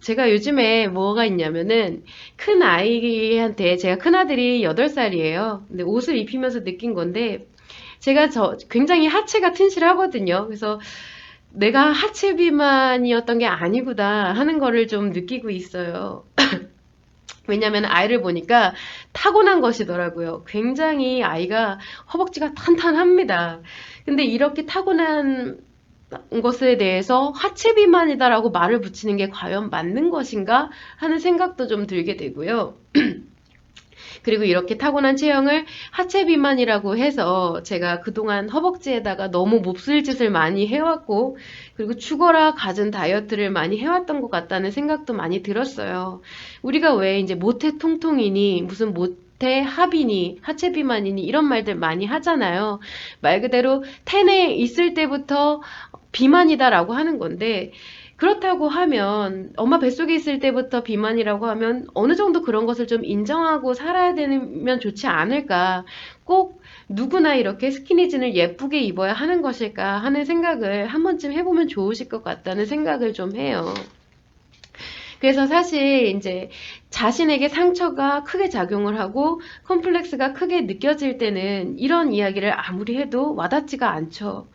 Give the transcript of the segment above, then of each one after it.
제가 요즘에 뭐가 있냐면은 큰 아이한테 제가 큰아들이 8살이에요. 근데 옷을 입히면서 느낀 건데 제가 굉장히 하체가 튼실하거든요. 그래서 내가 하체 비만이었던 게 아니구나 하는 거를 좀 느끼고 있어요. 왜냐면 아이를 보니까 타고난 것이더라고요. 굉장히 아이가 허벅지가 탄탄합니다. 근데 이렇게 타고난 것에 대해서 하체 비만이다라고 말을 붙이는 게 과연 맞는 것인가 하는 생각도 좀 들게 되고요. 그리고 이렇게 타고난 체형을 하체 비만이라고 해서 제가 그동안 허벅지에다가 너무 몹쓸 짓을 많이 해왔고, 그리고 죽어라 갖은 다이어트를 많이 해왔던 것 같다는 생각도 많이 들었어요. 우리가 왜 이제 모태 통통이니 무슨 모태 합이니 하체 비만이니 이런 말들 많이 하잖아요. 말 그대로 텐에 있을 때부터 비만이다라고 하는 건데, 그렇다고 하면 엄마 뱃속에 있을 때부터 비만이라고 하면 어느 정도 그런 것을 좀 인정하고 살아야 되면 좋지 않을까. 꼭 누구나 이렇게 스키니진을 예쁘게 입어야 하는 것일까 하는 생각을 한 번쯤 해보면 좋으실 것 같다는 생각을 좀 해요. 그래서 사실 이제 자신에게 상처가 크게 작용을 하고 컴플렉스가 크게 느껴질 때는 이런 이야기를 아무리 해도 와닿지가 않죠.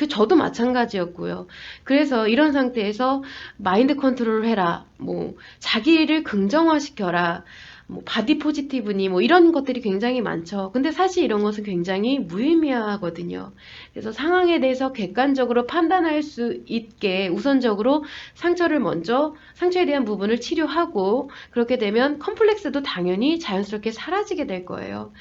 저도 마찬가지였고요. 그래서 이런 상태에서 마인드 컨트롤을 해라. 뭐 자기를 긍정화시켜라. 뭐 바디 포지티브니 뭐 이런 것들이 굉장히 많죠. 근데 사실 이런 것은 굉장히 무의미하거든요. 그래서 상황에 대해서 객관적으로 판단할 수 있게 우선적으로 상처에 대한 부분을 치료하고 그렇게 되면 컴플렉스도 당연히 자연스럽게 사라지게 될 거예요.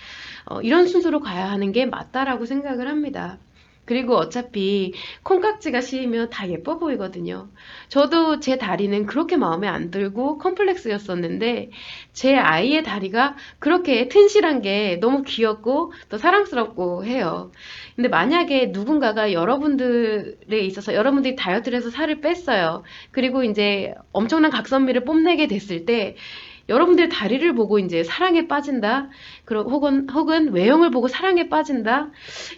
이런 순서로 가야 하는 게 맞다라고 생각을 합니다. 그리고 어차피 콩깍지가 씌이면 다 예뻐 보이거든요. 저도 제 다리는 그렇게 마음에 안 들고 컴플렉스였었는데 제 아이의 다리가 그렇게 튼실한 게 너무 귀엽고 또 사랑스럽고 해요. 근데 만약에 누군가가 여러분들에 있어서 여러분들이 다이어트를 해서 살을 뺐어요. 그리고 이제 엄청난 각선미를 뽐내게 됐을 때 여러분들 다리를 보고 이제 사랑에 빠진다. 그런 혹은 외형을 보고 사랑에 빠진다.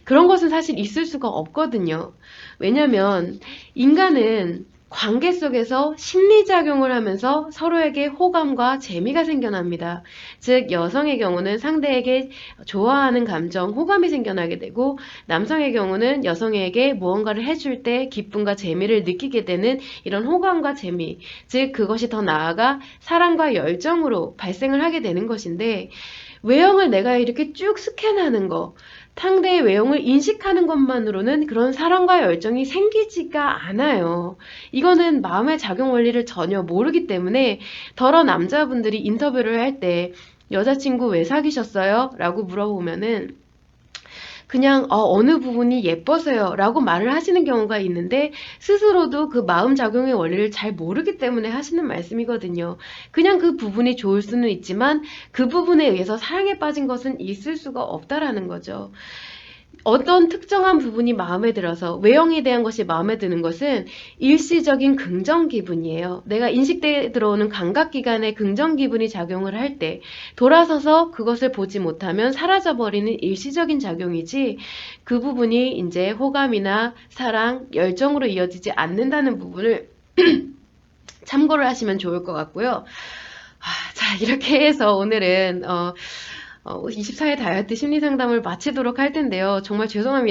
그런 것은 사실 있을 수가 없거든요. 왜냐면 인간은 관계 속에서 심리작용을 하면서 서로에게 호감과 재미가 생겨납니다. 즉, 여성의 경우는 상대에게 좋아하는 감정, 호감이 생겨나게 되고, 남성의 경우는 여성에게 무언가를 해줄 때 기쁨과 재미를 느끼게 되는 이런 호감과 재미, 즉, 그것이 더 나아가 사랑과 열정으로 발생을 하게 되는 것인데, 외형을 내가 이렇게 쭉 스캔하는 거, 상대의 외형을 인식하는 것만으로는 그런 사랑과 열정이 생기지가 않아요. 이거는 마음의 작용 원리를 전혀 모르기 때문에 더러 남자분들이 인터뷰를 할 때 여자친구 왜 사귀셨어요? 라고 물어보면은 그냥 어느 부분이 예뻐서요 라고 말을 하시는 경우가 있는데 스스로도 그 마음작용의 원리를 잘 모르기 때문에 하시는 말씀이거든요. 그냥 그 부분이 좋을 수는 있지만 그 부분에 의해서 사랑에 빠진 것은 있을 수가 없다라는 거죠. 어떤 특정한 부분이 마음에 들어서 외형에 대한 것이 마음에 드는 것은 일시적인 긍정 기분이에요. 내가 인식대에 들어오는 감각기관에 긍정 기분이 작용을 할 때 돌아서서 그것을 보지 못하면 사라져버리는 일시적인 작용이지 그 부분이 이제 호감이나 사랑, 열정으로 이어지지 않는다는 부분을 참고를 하시면 좋을 것 같고요. 자, 이렇게 해서 오늘은 24회 다이어트 심리 상담을 마치도록 할 텐데요. 정말 죄송합니다.